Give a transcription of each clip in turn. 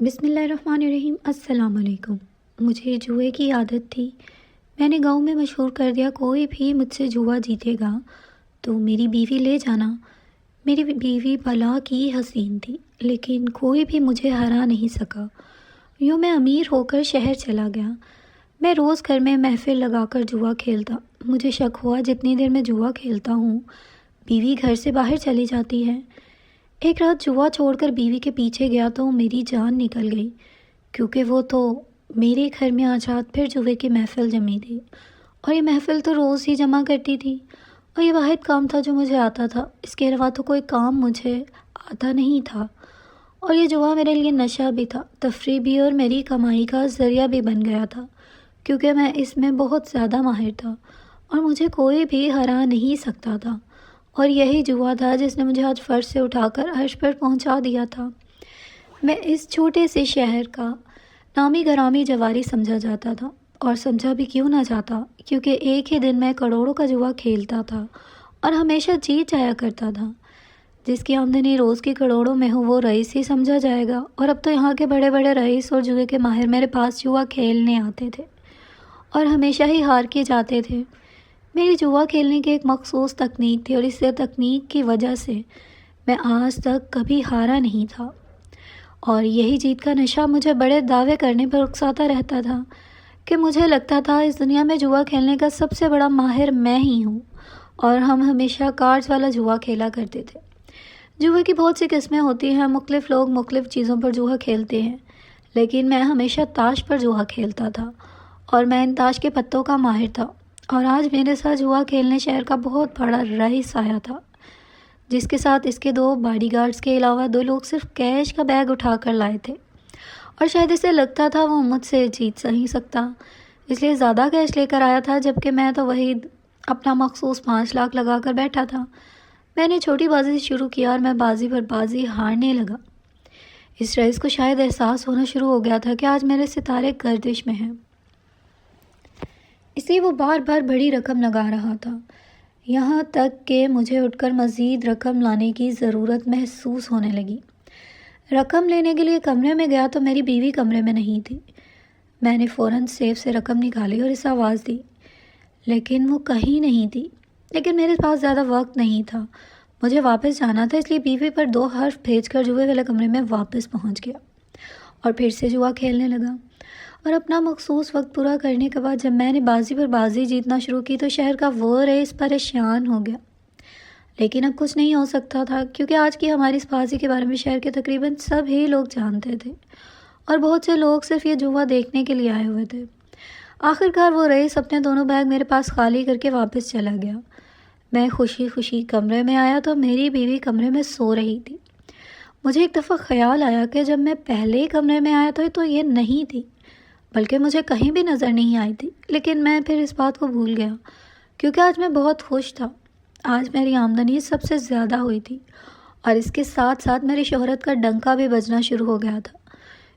بسم اللہ الرحمن الرحیم۔ السلام علیکم۔ مجھے جوئے کی عادت تھی۔ میں نے گاؤں میں مشہور کر دیا، کوئی بھی مجھ سے جوا جیتے گا تو میری بیوی لے جانا۔ میری بیوی بلا کی حسین تھی، لیکن کوئی بھی مجھے ہرا نہیں سکا۔ یوں میں امیر ہو کر شہر چلا گیا۔ میں روز گھر میں محفل لگا کر جوا کھیلتا۔ مجھے شک ہوا جتنی دیر میں جوا کھیلتا ہوں بیوی گھر سے باہر چلی جاتی ہے۔ ایک رات جوا چھوڑ کر بیوی کے پیچھے گیا تو میری جان نکل گئی، کیونکہ وہ تو میرے گھر میں آج رات پھر جوے کی محفل جمی تھی، اور یہ محفل تو روز ہی جمع کرتی تھی، اور یہ واحد کام تھا جو مجھے آتا تھا۔ اس کے علاوہ تو کوئی کام مجھے آتا نہیں تھا، اور یہ جوا میرے لیے نشہ بھی تھا، تفریح بھی، اور میری کمائی کا ذریعہ بھی بن گیا تھا، کیونکہ میں اس میں بہت زیادہ ماہر تھا اور مجھے کوئی بھی ہرا نہیں سکتا تھا۔ اور یہی جوا تھا جس نے مجھے آج فرش سے اٹھا کر عرش پر پہنچا دیا تھا۔ میں اس چھوٹے سے شہر کا نامی گرامی جواری سمجھا جاتا تھا، اور سمجھا بھی کیوں نہ جاتا، کیونکہ ایک ہی دن میں کروڑوں کا جوا کھیلتا تھا اور ہمیشہ جیت جایا کرتا تھا۔ جس کی آمدنی روز کی کروڑوں میں ہو وہ رئیس ہی سمجھا جائے گا، اور اب تو یہاں کے بڑے بڑے رئیس اور جوئے کے ماہر میرے پاس جوا کھیلنے آتے تھے اور ہمیشہ ہی ہار کے جاتے تھے۔ میری جوا کھیلنے کی ایک مخصوص تکنیک تھی، اور اس تکنیک کی وجہ سے میں آج تک کبھی ہارا نہیں تھا، اور یہی جیت کا نشہ مجھے بڑے دعوے کرنے پر اکساتا رہتا تھا کہ مجھے لگتا تھا اس دنیا میں جوا کھیلنے کا سب سے بڑا ماہر میں ہی ہوں، اور ہم ہمیشہ کارڈز والا جوا کھیلا کرتے تھے۔ جوے کی بہت سی قسمیں ہوتی ہیں، مختلف لوگ مختلف چیزوں پر جوا کھیلتے ہیں، لیکن میں ہمیشہ تاش پر جوا کھیلتا تھا، اور میں ان تاش کے پتوں کا ماہر تھا۔ اور آج میرے ساتھ جوا کھیلنے شہر کا بہت بڑا رئیس آیا تھا، جس کے ساتھ اس کے 2 باڈی گارڈز کے علاوہ 2 لوگ صرف کیش کا بیگ اٹھا کر لائے تھے، اور شاید اسے لگتا تھا وہ مجھ سے جیت نہیں سکتا، اس لیے زیادہ کیش لے کر آیا تھا، جبکہ میں تو وہی اپنا مخصوص 5 لاکھ لگا کر بیٹھا تھا۔ میں نے چھوٹی بازی سے شروع کیا اور میں بازی پر بازی ہارنے لگا۔ اس رئیس کو شاید احساس ہونا شروع ہو گیا تھا کہ آج میرے ستارے گردش میں ہیں، اس لیے وہ بار بار بڑی رقم لگا رہا تھا، یہاں تک کہ مجھے اٹھ کر مزید رقم لانے کی ضرورت محسوس ہونے لگی۔ رقم لینے کے لیے کمرے میں گیا تو میری بیوی کمرے میں نہیں تھی۔ میں نے فوراً سیف سے رقم نکالی اور اسے آواز دی، لیکن وہ کہیں نہیں تھی۔ لیکن میرے پاس زیادہ وقت نہیں تھا، مجھے واپس جانا تھا، اس لیے بیوی پر 2 حرف بھیج کر جوئے والے کمرے میں واپس پہنچ گیا اور پھر سے جوا کھیلنے لگا۔ اور اپنا مخصوص وقت پورا کرنے کے بعد جب میں نے بازی پر بازی جیتنا شروع کی تو شہر کا وہ رئیس پریشان ہو گیا، لیکن اب کچھ نہیں ہو سکتا تھا، کیونکہ آج کی ہماری اس بازی کے بارے میں شہر کے تقریباً سب ہی لوگ جانتے تھے، اور بہت سے لوگ صرف یہ جوا دیکھنے کے لیے آئے ہوئے تھے۔ آخرکار وہ رئیس اپنے دونوں بیگ میرے پاس خالی کر کے واپس چلا گیا۔ میں خوشی خوشی کمرے میں آیا تو میری بیوی کمرے میں سو رہی تھی۔ مجھے ایک دفعہ خیال آیا کہ جب میں پہلے کمرے میں آیا تو یہ نہیں تھی، بلکہ مجھے کہیں بھی نظر نہیں آئی تھی، لیکن میں پھر اس بات کو بھول گیا، کیونکہ آج میں بہت خوش تھا۔ آج میری آمدنی سب سے زیادہ ہوئی تھی، اور اس کے ساتھ ساتھ میری شہرت کا ڈنکا بھی بجنا شروع ہو گیا تھا،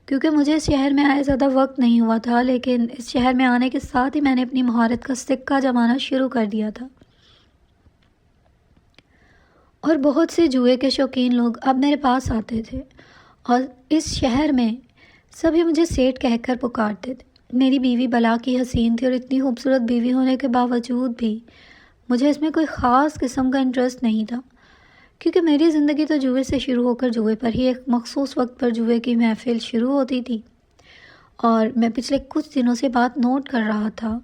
کیونکہ مجھے اس شہر میں آئے زیادہ وقت نہیں ہوا تھا، لیکن اس شہر میں آنے کے ساتھ ہی میں نے اپنی مہارت کا سکہ جمانا شروع کر دیا تھا، اور بہت سے جوئے کے شوقین لوگ اب میرے پاس آتے تھے، اور اس شہر میں سبھی مجھے سیٹھ کہہ کر پکارتے تھے۔ میری بیوی بلا کی حسین تھی، اور اتنی خوبصورت بیوی ہونے کے باوجود بھی مجھے اس میں کوئی خاص قسم کا انٹرسٹ نہیں تھا، کیونکہ میری زندگی تو جوئے سے شروع ہو کر جوئے پر ہی ایک مخصوص وقت پر جوئے کی محفل شروع ہوتی تھی۔ اور میں پچھلے کچھ دنوں سے بات نوٹ کر رہا تھا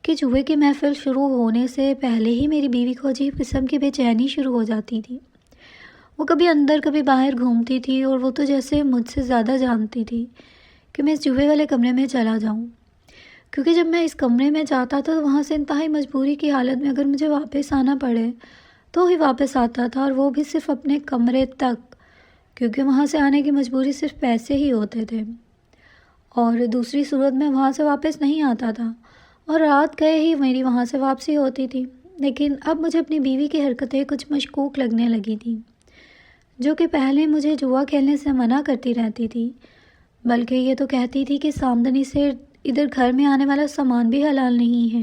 کہ جوئے کی محفل شروع ہونے سے پہلے ہی میری بیوی کو عجیب قسم کی بے چینی شروع ہو جاتی تھی۔ وہ کبھی اندر کبھی باہر گھومتی تھی، اور وہ تو جیسے مجھ سے زیادہ جانتی تھی کہ میں اس جوئے والے کمرے میں چلا جاؤں، کیونکہ جب میں اس کمرے میں جاتا تھا تو وہاں سے انتہائی مجبوری کی حالت میں اگر مجھے واپس آنا پڑے تو ہی واپس آتا تھا، اور وہ بھی صرف اپنے کمرے تک، کیونکہ وہاں سے آنے کی مجبوری صرف پیسے ہی ہوتے تھے، اور دوسری صورت میں وہاں سے واپس نہیں آتا تھا، اور رات گئے ہی میری وہاں سے واپسی ہوتی تھی۔ لیکن اب مجھے اپنی بیوی کی حرکتیں کچھ مشکوک لگنے لگی تھیں، جو کہ پہلے مجھے جوا کھیلنے سے منع کرتی رہتی تھی، بلکہ یہ تو کہتی تھی کہ اس آمدنی سے ادھر گھر میں آنے والا سامان بھی حلال نہیں ہے،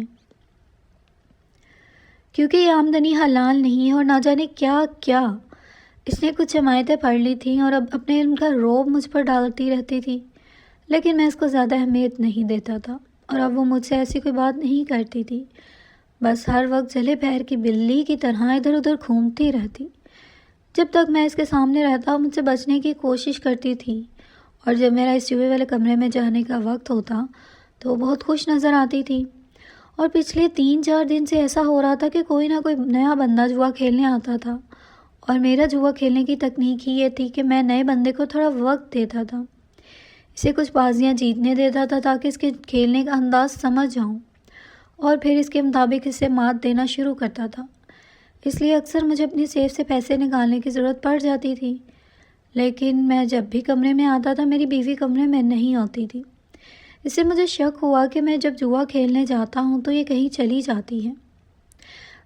کیونکہ یہ آمدنی حلال نہیں ہے، اور نہ جانے کیا کیا اس نے کچھ جماعتیں پڑھ لی تھیں اور اب اپنے علم کا رعب مجھ پر ڈالتی رہتی تھی، لیکن میں اس کو زیادہ اہمیت نہیں دیتا تھا، اور اب وہ مجھ سے ایسی کوئی بات نہیں کرتی تھی، بس ہر وقت جلے پیر کی بلی کی طرح ادھر ادھر گھومتی رہتی۔ جب تک میں اس کے سامنے رہتا مجھ سے بچنے کی کوشش کرتی تھی، اور جب میرا اس جوئے والے کمرے میں جانے کا وقت ہوتا تو وہ بہت خوش نظر آتی تھی۔ اور پچھلے 3-4 دن سے ایسا ہو رہا تھا کہ کوئی نہ کوئی نیا بندہ جوا کھیلنے آتا تھا، اور میرا جوا کھیلنے کی تکنیک ہی یہ تھی کہ میں نئے بندے کو تھوڑا وقت دیتا تھا، اسے کچھ بازیاں جیتنے دیتا تھا تاکہ اس کے کھیلنے کا انداز سمجھ جاؤں، اور پھر اس کے مطابق اسے مات دینا شروع کرتا تھا۔ اس لیے اکثر مجھے اپنی سیف سے پیسے نکالنے کی ضرورت پڑ جاتی تھی، لیکن میں جب بھی کمرے میں آتا تھا میری بیوی کمرے میں نہیں ہوتی تھی۔ اس سے مجھے شک ہوا کہ میں جب جوا کھیلنے جاتا ہوں تو یہ کہیں چلی جاتی ہے۔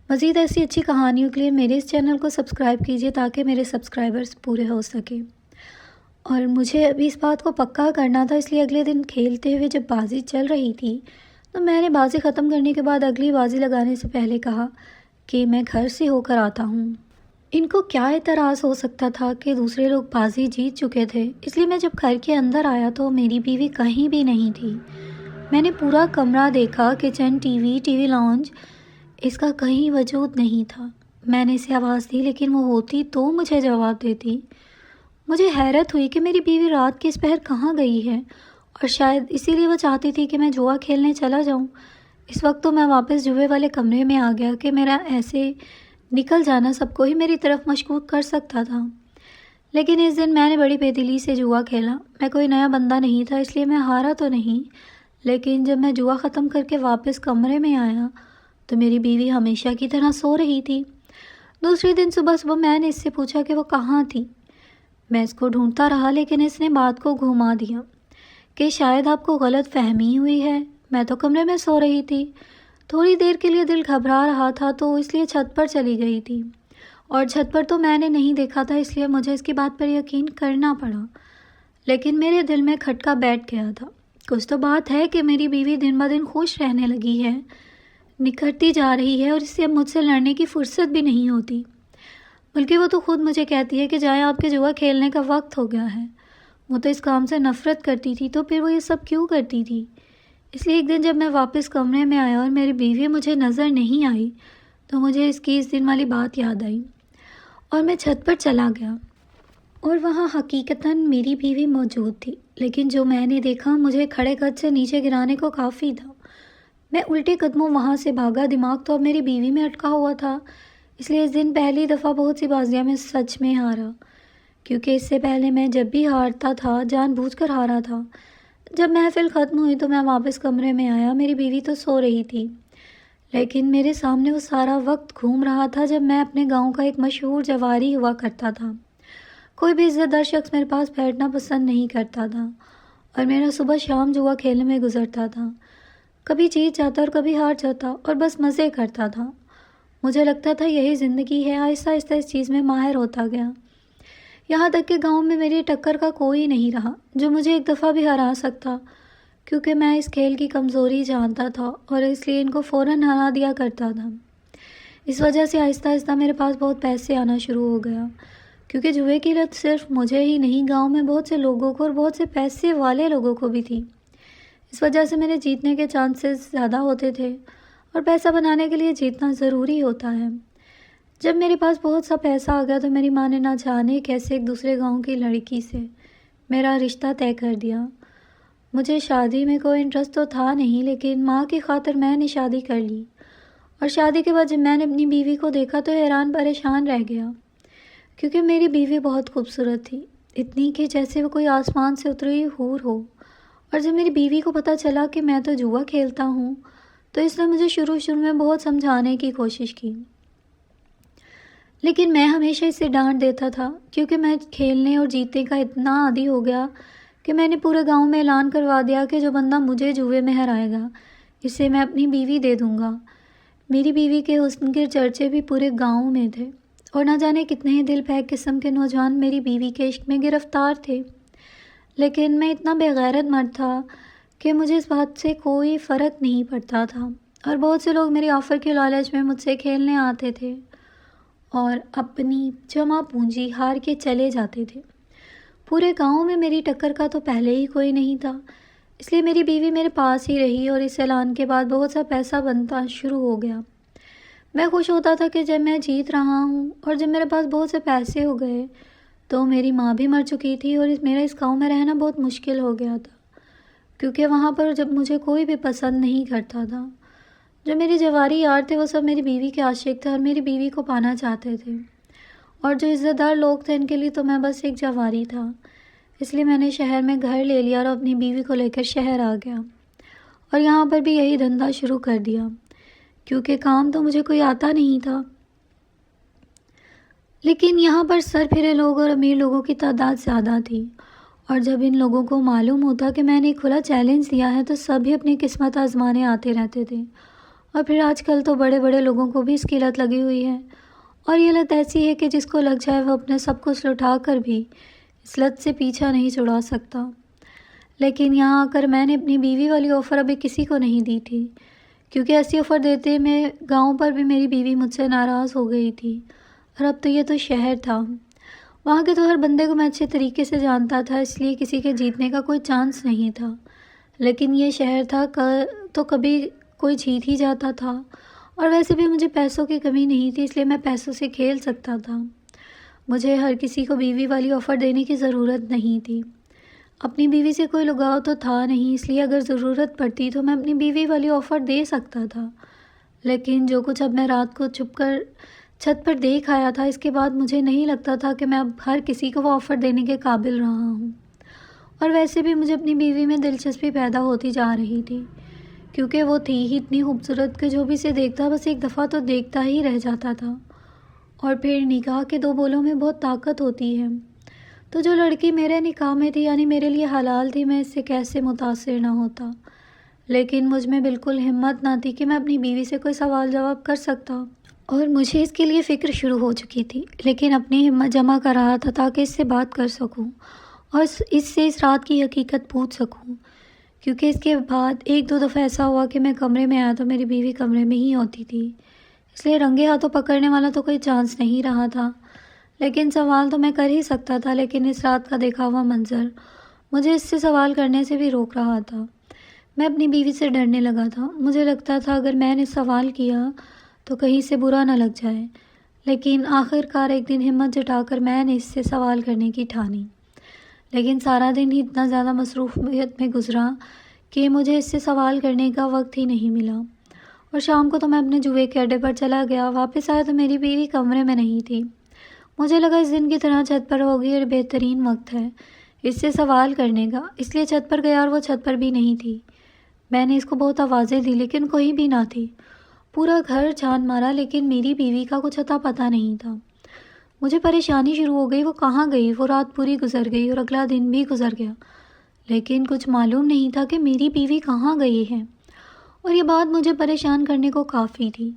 مزید ایسی اچھی کہانیوں کے لیے میرے اس چینل کو سبسکرائب کیجیے تاکہ میرے سبسکرائبرز پورے ہو سکیں۔ اور مجھے ابھی اس بات کو پکا کرنا تھا، اس لیے اگلے دن کھیلتے ہوئے جب بازی چل رہی تھی تو میں نے بازی ختم کرنے کے بعد اگلی بازی لگانے سے پہلے کہا کہ میں گھر سے ہو کر آتا ہوں۔ ان کو کیا اعتراض ہو سکتا تھا کہ دوسرے لوگ بازی جیت چکے تھے، اس لیے میں جب گھر کے اندر آیا تو میری بیوی کہیں بھی نہیں تھی۔ میں نے پورا کمرہ دیکھا، کچن، ٹی وی لاؤنج، اس کا کہیں وجود نہیں تھا۔ میں نے اسے آواز دی لیکن وہ ہوتی تو مجھے جواب دیتی۔ مجھے حیرت ہوئی کہ میری بیوی رات کے اس پہر کہاں گئی ہے، اور شاید اسی لیے وہ چاہتی تھی کہ میں جوا کھیلنے چلا جاؤں۔ اس وقت تو میں واپس جوئے والے کمرے میں آ گیا کہ میرا ایسے نکل جانا سب کو ہی میری طرف مشکوک کر سکتا تھا، لیکن اس دن میں نے بڑی بے دلی سے جوا کھیلا۔ میں کوئی نیا بندہ نہیں تھا، اس لیے میں ہارا تو نہیں، لیکن جب میں جوا ختم کر کے واپس کمرے میں آیا تو میری بیوی ہمیشہ کی طرح سو رہی تھی۔ دوسرے دن صبح میں نے اس سے پوچھا کہ وہ کہاں تھی۔ میں اس کو ڈھونڈتا رہا لیکن اس نے بات کو گھما دیا کہ شاید آپ کو غلط فہمی ہوئی ہے، میں تو کمرے میں سو رہی تھی۔ تھوڑی دیر کے لیے دل گھبرا رہا تھا تو اس لیے چھت پر چلی گئی تھی، اور چھت پر تو میں نے نہیں دیکھا تھا، اس لیے مجھے اس کی بات پر یقین کرنا پڑا، لیکن میرے دل میں کھٹکا بیٹھ گیا تھا۔ کچھ تو بات ہے کہ میری بیوی دن بہ دن خوش رہنے لگی ہے، نکھرتی جا رہی ہے، اور اس سے اب مجھ سے لڑنے کی فرصت بھی نہیں ہوتی، بلکہ وہ تو خود مجھے کہتی ہے کہ جائیں آپ کے جوا کھیلنے کا وقت ہو گیا ہے۔ وہ تو اس کام سے نفرت کرتی تھی تو پھر وہ یہ سب کیوں کرتی تھی؟ اس لیے ایک دن جب میں واپس کمرے میں آیا اور میری بیوی مجھے نظر نہیں آئی تو مجھے اس کی اس دن والی بات یاد آئی، اور میں چھت پر چلا گیا، اور وہاں حقیقتاً میری بیوی موجود تھی، لیکن جو میں نے دیکھا مجھے کھڑے قد سے نیچے گرانے کو کافی تھا۔ میں الٹے قدموں وہاں سے بھاگا، دماغ تو اب میری بیوی میں اٹکا ہوا تھا، اس لیے اس دن پہلی دفعہ بہت سی بازیاں میں سچ میں ہارا، کیونکہ اس سے پہلے میں جب بھی ہارتا تھا جان بوجھ کر ہارا تھا۔ جب محفل ختم ہوئی تو میں واپس کمرے میں آیا، میری بیوی تو سو رہی تھی، لیکن میرے سامنے وہ سارا وقت گھوم رہا تھا جب میں اپنے گاؤں کا ایک مشہور جواری ہوا کرتا تھا۔ کوئی بھی عزت دار شخص میرے پاس بیٹھنا پسند نہیں کرتا تھا، اور میرا صبح شام جوا کھیلنے میں گزرتا تھا، کبھی جیت جاتا اور کبھی ہار جاتا، اور بس مزے کرتا تھا۔ مجھے لگتا تھا یہی زندگی ہے۔ آہستہ آہستہ اس چیز میں ماہر ہوتا گیا، یہاں تک کہ گاؤں میں میری ٹکر کا کوئی نہیں رہا جو مجھے ایک دفعہ بھی ہرا سکتا، کیونکہ میں اس کھیل کی کمزوری جانتا تھا اور اس لیے ان کو فوراً ہرا دیا کرتا تھا۔ اس وجہ سے آہستہ آہستہ میرے پاس بہت پیسے آنا شروع ہو گیا، کیونکہ جوئے کی لت صرف مجھے ہی نہیں، گاؤں میں بہت سے لوگوں کو اور بہت سے پیسے والے لوگوں کو بھی تھی۔ اس وجہ سے میرے جیتنے کے چانسز زیادہ ہوتے تھے، اور پیسہ بنانے کے لیے جیتنا ضروری ہوتا ہے۔ جب میرے پاس بہت سا پیسہ آ گیا تو میری ماں نے نہ جانے کیسے ایک دوسرے گاؤں کی لڑکی سے میرا رشتہ طے کر دیا۔ مجھے شادی میں کوئی انٹرسٹ تو تھا نہیں، لیکن ماں کی خاطر میں نے شادی کر لی، اور شادی کے بعد جب میں نے اپنی بیوی کو دیکھا تو حیران پریشان رہ گیا، کیونکہ میری بیوی بہت خوبصورت تھی، اتنی کہ جیسے وہ کوئی آسمان سے اتری ہوئی حور ہو۔ اور جب میری بیوی کو پتہ چلا کہ میں تو جوا کھیلتا ہوں تو اس نے مجھے شروع میں بہت سمجھانے کی کوشش کی، لیکن میں ہمیشہ اسے ڈانٹ دیتا تھا، کیونکہ میں کھیلنے اور جیتنے کا اتنا عادی ہو گیا کہ میں نے پورے گاؤں میں اعلان کروا دیا کہ جو بندہ مجھے جوئے میں ہرائے گا اسے میں اپنی بیوی دے دوں گا۔ میری بیوی کے حسن کے چرچے بھی پورے گاؤں میں تھے، اور نہ جانے کتنے ہی دل پھینک قسم کے نوجوان میری بیوی کے عشق میں گرفتار تھے، لیکن میں اتنا بے غیرت مرد تھا کہ مجھے اس بات سے کوئی فرق نہیں پڑتا تھا، اور بہت سے لوگ میری آفر کے لالچ میں مجھ سے کھیلنے آتے تھے، اور اپنی جمع پونجی ہار کے چلے جاتے تھے۔ پورے گاؤں میں میری ٹکر کا تو پہلے ہی کوئی نہیں تھا، اس لیے میری بیوی میرے پاس ہی رہی اور اس اعلان کے بعد بہت سا پیسہ بنتا شروع ہو گیا۔ میں خوش ہوتا تھا کہ جب میں جیت رہا ہوں، اور جب میرے پاس بہت سے پیسے ہو گئے تو میری ماں بھی مر چکی تھی اور میرا اس گاؤں میں رہنا بہت مشکل ہو گیا تھا، کیونکہ وہاں پر جب مجھے کوئی بھی پسند نہیں کرتا تھا۔ جو میرے جواری یار تھے وہ سب میری بیوی کے عاشق تھے اور میری بیوی کو پانا چاہتے تھے، اور جو عزت دار لوگ تھے ان کے لیے تو میں بس ایک جواری تھا۔ اس لیے میں نے شہر میں گھر لے لیا اور اپنی بیوی کو لے کر شہر آ گیا، اور یہاں پر بھی یہی دھندا شروع کر دیا، کیونکہ کام تو مجھے کوئی آتا نہیں تھا۔ لیکن یہاں پر سر پھرے لوگ اور امیر لوگوں کی تعداد زیادہ تھی، اور جب ان لوگوں کو معلوم ہوتا کہ میں نے کھلا چیلنج دیا ہے تو سبھی اپنی قسمت آزمانے آتے رہتے تھے۔ اور پھر آج کل تو بڑے بڑے لوگوں کو بھی اس کی لت لگی ہوئی ہے، اور یہ لت ایسی ہے کہ جس کو لگ جائے وہ اپنے سب کچھ لٹا کر بھی اس لت سے پیچھا نہیں چھڑا سکتا۔ لیکن یہاں آ کر میں نے اپنی بیوی والی آفر ابھی کسی کو نہیں دی تھی، کیونکہ ایسی آفر دیتے میں گاؤں پر بھی میری بیوی مجھ سے ناراض ہو گئی تھی، اور اب تو یہ تو شہر تھا، وہاں کے تو ہر بندے کو میں اچھے طریقے سے جانتا تھا، اس لیے کسی کے جیتنے کا کوئی چانس نہیں تھا۔ لیکن یہ شہر تھا تو کبھی کوئی جیت ہی جاتا تھا، اور ویسے بھی مجھے پیسوں کی کمی نہیں تھی، اس لیے میں پیسوں سے کھیل سکتا تھا۔ مجھے ہر کسی کو بیوی والی آفر دینے کی ضرورت نہیں تھی، اپنی بیوی سے کوئی لگاؤ تو تھا نہیں، اس لیے اگر ضرورت پڑتی تو میں اپنی بیوی والی آفر دے سکتا تھا۔ لیکن جو کچھ اب میں رات کو چھپ کر چھت پر دیکھ آیا تھا، اس کے بعد مجھے نہیں لگتا تھا کہ میں اب ہر کسی کو وہ آفر دینے کے قابل رہا ہوں۔ اور ویسے بھی مجھے اپنی بیوی میں دلچسپی پیدا ہوتی جا رہی تھی، کیونکہ وہ تھی ہی اتنی خوبصورت کہ جو بھی اسے دیکھتا بس ایک دفعہ تو دیکھتا ہی رہ جاتا تھا۔ اور پھر نکاح کے دو بولوں میں بہت طاقت ہوتی ہے، تو جو لڑکی میرے نکاح میں تھی یعنی میرے لیے حلال تھی، میں اس سے کیسے متاثر نہ ہوتا۔ لیکن مجھ میں بالکل ہمت نہ تھی کہ میں اپنی بیوی سے کوئی سوال جواب کر سکتا، اور مجھے اس کے لیے فکر شروع ہو چکی تھی، لیکن اپنی ہمت جمع کر رہا تھا تاکہ اس سے بات کر سکوں اور اس سے اس رات کی حقیقت پوچھ سکوں، کیونکہ اس کے بعد ایک دو دفعہ ایسا ہوا کہ میں کمرے میں آیا تو میری بیوی کمرے میں ہی ہوتی تھی، اس لیے رنگے ہاتھوں پکڑنے والا تو کوئی چانس نہیں رہا تھا۔ لیکن سوال تو میں کر ہی سکتا تھا، لیکن اس رات کا دیکھا ہوا منظر مجھے اس سے سوال کرنے سے بھی روک رہا تھا۔ میں اپنی بیوی سے ڈرنے لگا تھا، مجھے لگتا تھا اگر میں نے سوال کیا تو کہیں سے برا نہ لگ جائے۔ لیکن آخر کار ایک دن ہمت جٹا کر میں نے اس سے سوال کرنے کی ٹھانی، لیکن سارا دن ہی اتنا زیادہ مصروفیت میں گزرا کہ مجھے اس سے سوال کرنے کا وقت ہی نہیں ملا، اور شام کو تو میں اپنے جوئے کے اڈے پر چلا گیا۔ واپس آیا تو میری بیوی کمرے میں نہیں تھی۔ مجھے لگا اس دن کی طرح چھت پر ہوگی اور بہترین وقت ہے اس سے سوال کرنے کا، اس لیے چھت پر گیا اور وہ چھت پر بھی نہیں تھی۔ میں نے اس کو بہت آوازیں دی لیکن کوئی بھی نہ تھی، پورا گھر چھان مارا لیکن میری بیوی کا کچھ اتا پتہ نہیں تھا۔ مجھے پریشانی شروع ہو گئی، وہ کہاں گئی؟ وہ رات پوری گزر گئی اور اگلا دن بھی گزر گیا، لیکن کچھ معلوم نہیں تھا کہ میری بیوی کہاں گئی ہے، اور یہ بات مجھے پریشان کرنے کو کافی تھی۔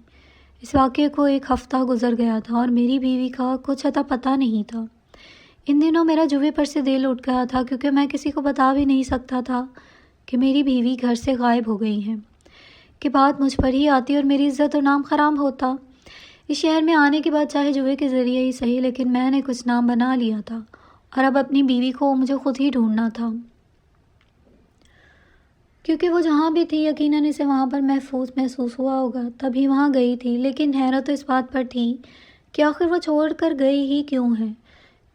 اس واقعے کو ایک ہفتہ گزر گیا تھا اور میری بیوی کا کچھ اتا پتہ نہیں تھا۔ ان دنوں میرا جوئے پر سے دل اٹھ گیا تھا، کیونکہ میں کسی کو بتا بھی نہیں سکتا تھا کہ میری بیوی گھر سے غائب ہو گئی ہے، کہ بات مجھ پر ہی آتی اور میری عزت اور نام خراب ہوتا۔ اس شہر میں آنے کے بعد چاہے جوئے کے ذریعے ہی صحیح، لیکن میں نے کچھ نام بنا لیا تھا، اور اب اپنی بیوی کو مجھے خود ہی ڈھونڈنا تھا، کیونکہ وہ جہاں بھی تھی یقیناً اسے وہاں پر محسوس ہوا ہوگا، تبھی وہاں گئی تھی۔ لیکن حیرت تو اس بات پر تھی کہ آخر وہ چھوڑ کر گئی ہی کیوں ہے،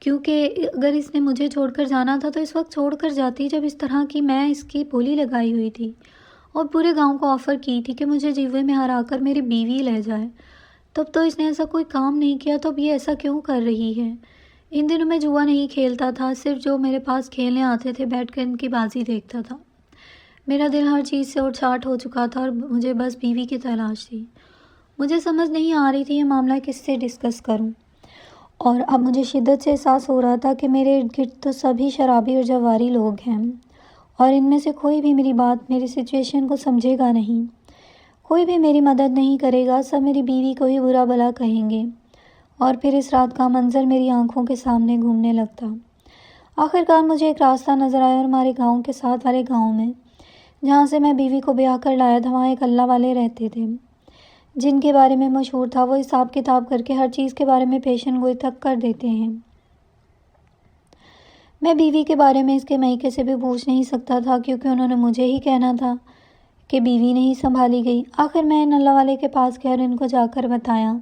کیونکہ اگر اس نے مجھے چھوڑ کر جانا تھا تو اس وقت چھوڑ کر جاتی جب اس طرح کی میں اس کی بولی لگائی ہوئی تھی اور پورے گاؤں کو آفر کی تھی کہ مجھے جیوے میں ہرا کر میری بیوی لے جائے۔ تب تو اس نے ایسا کوئی کام نہیں کیا، تو اب یہ ایسا کیوں کر رہی ہے؟ ان دنوں میں جوا نہیں کھیلتا تھا، صرف جو میرے پاس کھیلنے آتے تھے بیٹھ کر ان کی بازی دیکھتا تھا۔ میرا دل ہر چیز سے اٹھ ہو چکا تھا اور مجھے بس بیوی کی تلاش تھی۔ مجھے سمجھ نہیں آ رہی تھی یہ معاملہ کس سے ڈسکس کروں، اور اب مجھے شدت سے احساس ہو رہا تھا کہ میرے ارد گرد تو سبھی شرابی اور جواری لوگ ہیں، اور ان میں سے کوئی بھی میری بات، میری سچویشن کو سمجھے گا نہیں، کوئی بھی میری مدد نہیں کرے گا، سب میری بیوی کو ہی برا بھلا کہیں گے۔ اور پھر اس رات کا منظر میری آنکھوں کے سامنے گھومنے لگتا۔ آخر کار مجھے ایک راستہ نظر آیا، اور ہمارے گاؤں کے ساتھ والے گاؤں میں جہاں سے میں بیوی کو بیاہ کر لایا تھا وہاں ایک اللہ والے رہتے تھے۔ جن کے بارے میں مشہور تھا وہ حساب کتاب کر کے ہر چیز کے بارے میں پیشن گوئی تک کر دیتے ہیں۔ میں بیوی کے بارے میں اس کے میکے سے بھی پوچھ نہیں سکتا تھا کیونکہ انہوں نے مجھے ہی کہنا تھا کہ بیوی نہیں سنبھالی گئی۔ آخر میں ان اللہ والے کے پاس گیا اور ان کو جا کر بتایا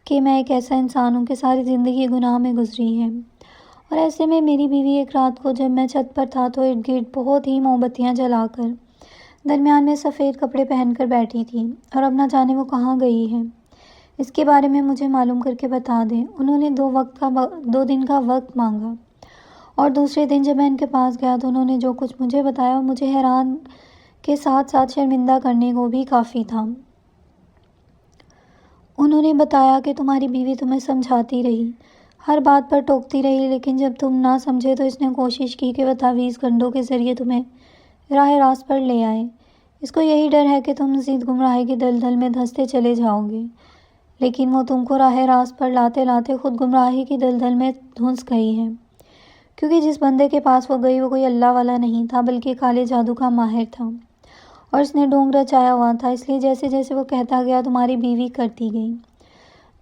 کہ میں ایک ایسا انسان ہوں کہ ساری زندگی گناہ میں گزری ہے، اور ایسے میں میری بیوی ایک رات کو جب میں چھت پر تھا تو ارد گرد بہت ہی موم بتیاں جلا کر درمیان میں سفید کپڑے پہن کر بیٹھی تھی، اور اب نہ جانے وہ کہاں گئی ہے۔ اس کے بارے میں مجھے معلوم کر کے بتا دیں۔ انہوں نے 2 دن کا وقت مانگا، اور دوسرے دن جب میں ان کے پاس گیا تو انہوں نے جو کچھ مجھے بتایا وہ مجھے حیران کے ساتھ ساتھ شرمندہ کرنے کو بھی کافی تھا۔ انہوں نے بتایا کہ تمہاری بیوی تمہیں سمجھاتی رہی، ہر بات پر ٹوکتی رہی، لیکن جب تم نہ سمجھے تو اس نے کوشش کی کہ وہ تعویذ گنڈوں کے ذریعے تمہیں راہ راست پر لے آئے۔ اس کو یہی ڈر ہے کہ تم مزید گمراہی کی دلدل میں دھنستے چلے جاؤ گے، لیکن وہ تم کو راہ راست پر لاتے لاتے خود گمراہی کی دلدل میں دھنس گئی ہے، کیونکہ جس بندے کے پاس وہ گئی وہ کوئی اللہ والا نہیں تھا بلکہ کالے جادو کا ماہر تھا، اور اس نے ڈھونگ رچایا ہوا تھا۔ اس لیے جیسے جیسے وہ کہتا گیا تمہاری بیوی کرتی گئی۔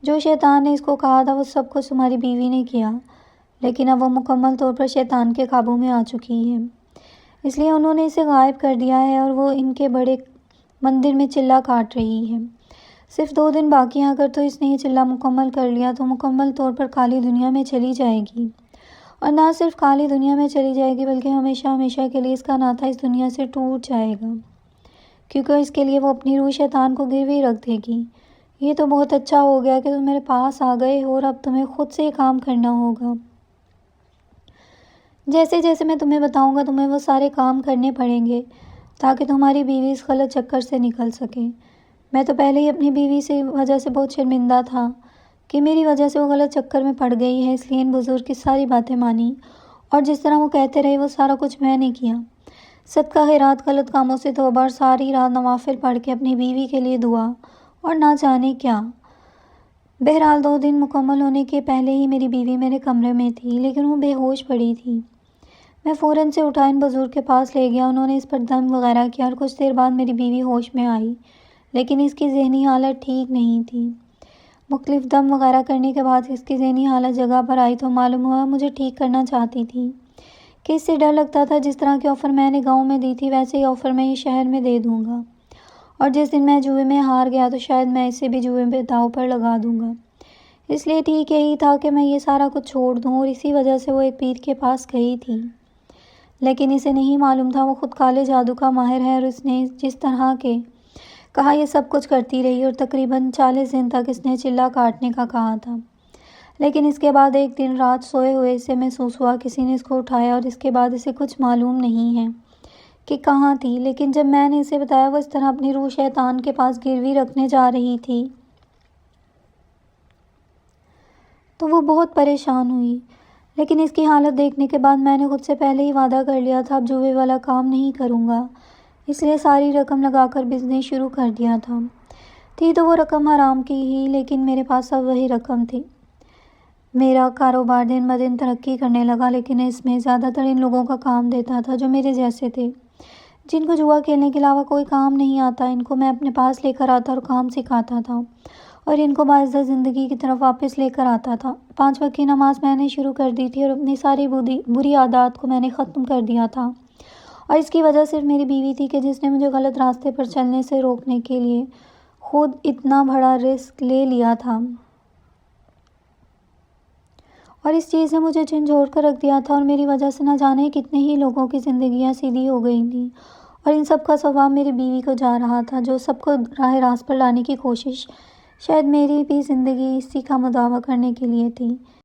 جو شیطان نے اس کو کہا تھا وہ سب کچھ تمہاری بیوی نے کیا، لیکن اب وہ مکمل طور پر شیطان کے قابو میں آ چکی ہے، اس لیے انہوں نے اسے غائب کر دیا ہے اور وہ ان کے بڑے مندر میں چلہ کاٹ رہی ہے۔ صرف 2 دن باقی ہیں، اگر تو اس نے یہ چلہ مکمل کر لیا تو مکمل طور پر کالی دنیا میں چلی جائے گی، اور نہ صرف کالی دنیا میں چلی جائے گی بلکہ ہمیشہ ہمیشہ کے لیے اس کا ناتا اس دنیا سے ٹوٹ جائے گا، کیونکہ اس کے لیے وہ اپنی روح شیطان کو گروی رکھ دے گی۔ یہ تو بہت اچھا ہو گیا کہ تم میرے پاس آ گئے ہو، اور اب تمہیں خود سے یہ کام کرنا ہوگا۔ جیسے جیسے میں تمہیں بتاؤں گا تمہیں وہ سارے کام کرنے پڑیں گے تاکہ تمہاری بیوی اس غلط چکر سے نکل سکے۔ میں تو پہلے ہی اپنی بیوی سے وجہ سے بہت شرمندہ تھا کہ میری وجہ سے وہ غلط چکر میں پڑ گئی ہے، اس لیے ان بزرگ کی ساری باتیں مانی، اور جس طرح وہ کہتے رہے وہ سارا کچھ میں نے کیا۔ صدقہ خیرات، غلط کاموں سے توبہ، اور ساری رات نوافل پڑھ کے اپنی بیوی کے لیے دعا، اور نہ جانے کیا۔ بہرحال 2 دن مکمل ہونے کے پہلے ہی میری بیوی میرے کمرے میں تھی، لیکن وہ بے ہوش پڑی تھی۔ میں فوراً سے اٹھا ان بزرگ کے پاس لے گیا، انہوں نے اس پر دم وغیرہ کیا، اور کچھ دیر بعد میری بیوی ہوش میں آئی، لیکن اس کی ذہنی حالت ٹھیک نہیں تھی۔ مختلف دم وغیرہ کرنے کے بعد اس کی ذہنی حالت جگہ پر آئی تو معلوم ہوا مجھے ٹھیک کرنا چاہتی تھی، کہ اس سے ڈر لگتا تھا جس طرح کی آفر میں نے گاؤں میں دی تھی ویسے ہی آفر میں یہ شہر میں دے دوں گا، اور جس دن میں جوئے میں ہار گیا تو شاید میں اسے بھی جوئے میں داؤ پر لگا دوں گا۔ اس لیے ٹھیک یہی تھا کہ میں یہ سارا کچھ چھوڑ دوں، اور اسی وجہ سے وہ ایک پیر کے پاس گئی تھی، لیکن اسے نہیں معلوم تھا وہ خود کالے جادو کا ماہر ہے، اور اس نے جس طرح کے کہا یہ سب کچھ کرتی رہی، اور تقریباً 40 دن تک اس نے چلہ کاٹنے کا کہا تھا۔ لیکن اس کے بعد ایک دن رات سوئے ہوئے اسے محسوس ہوا کسی نے اس کو اٹھایا، اور اس کے بعد اسے کچھ معلوم نہیں ہے کہ کہاں تھی، لیکن جب میں نے اسے بتایا وہ اس طرح اپنی روح شیطان کے پاس گروی رکھنے جا رہی تھی تو وہ بہت پریشان ہوئی، لیکن اس کی حالت دیکھنے کے بعد میں نے خود سے پہلے ہی وعدہ کر لیا تھا اب جوئے والا کام نہیں کروں گا، اس لیے ساری رقم لگا کر بزنس شروع کر دیا تھا۔ تھی تو وہ رقم حرام کی ہی، لیکن میرے پاس اب وہی رقم تھی۔ میرا کاروبار دن بدن ترقی کرنے لگا، لیکن اس میں زیادہ تر ان لوگوں کا کام دیتا تھا جو میرے جیسے تھے، جن کو جوا کھیلنے کے علاوہ کوئی کام نہیں آتا۔ ان کو میں اپنے پاس لے کر آتا اور کام سکھاتا تھا، اور ان کو باعزت زندگی کی طرف واپس لے کر آتا تھا۔ 5 وقت کی نماز میں نے شروع کر دی تھی، اور اپنی ساری بری عادات کو میں نے ختم کر دیا تھا، اور اس کی وجہ صرف میری بیوی تھی کہ جس نے مجھے غلط راستے پر چلنے سے روکنے کے لیے خود اتنا بڑا رسک لے لیا تھا، اور اس چیز نے مجھے جھنجھوڑ کر رکھ دیا تھا، اور میری وجہ سے نہ جانے کتنے ہی لوگوں کی زندگیاں سیدھی ہو گئی تھیں، اور ان سب کا ثواب میری بیوی کو جا رہا تھا جو سب کو راہ راست پر لانے کی کوشش شاید میری بھی زندگی اسی کا مداوع کرنے کے لیے تھی۔